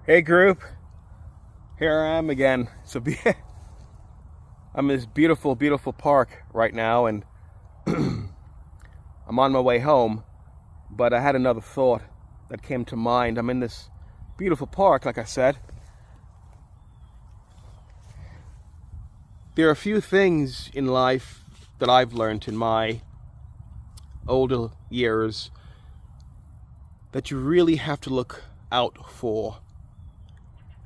Hey group, here I am again. I'm in this beautiful, beautiful park right now, and I'm on my way home, but I had another thought that came to mind. I'm in this beautiful park, like I said. There are a few things in life that I've learned in my older years that you really have to look out for.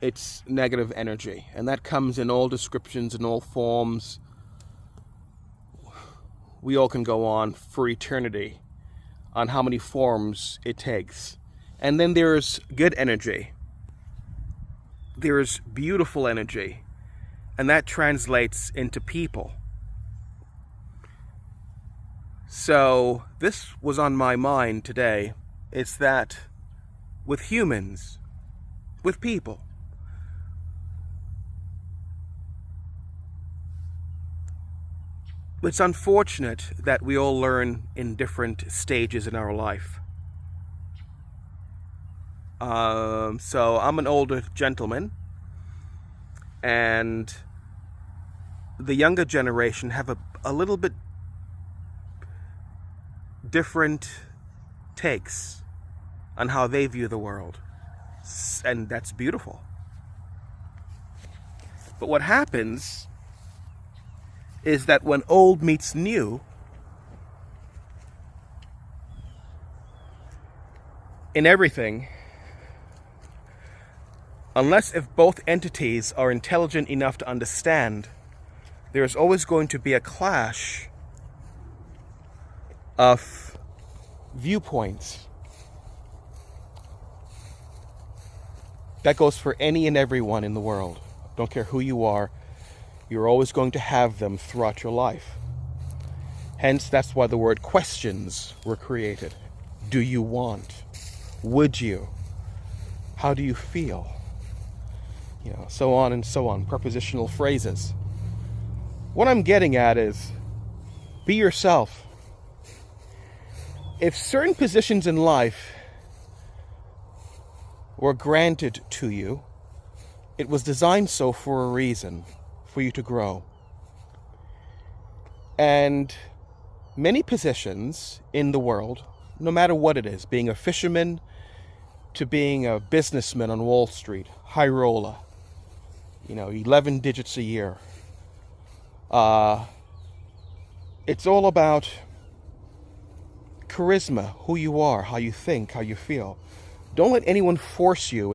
It's negative energy, and that comes in all descriptions, in all forms. We all can go on for eternity on how many forms it takes. And then there's good energy. There's beautiful energy, and that translates into people. So this was on my mind today. It's that with humans, with people, it's unfortunate that we all learn in different stages in our life. So I'm an older gentleman, and the younger generation have a little bit different takes on how they view the world, and that's beautiful. But what happens is that when old meets new, in everything, unless if both entities are intelligent enough to understand, there's always going to be a clash of viewpoints. That goes for any and everyone in the world. Don't care who you are. You're always going to have them throughout your life. Hence, that's why the word questions were created. Do you want? Would you? How do you feel? So on and so on. Prepositional phrases. What I'm getting at is, be yourself. If certain positions in life were granted to you, it was designed so for a reason. For you to grow. And many positions in the world, no matter what it is, being a fisherman to being a businessman on Wall Street, high roller, 11 digits a year. It's all about charisma, who you are, how you think, how you feel. Don't let anyone force you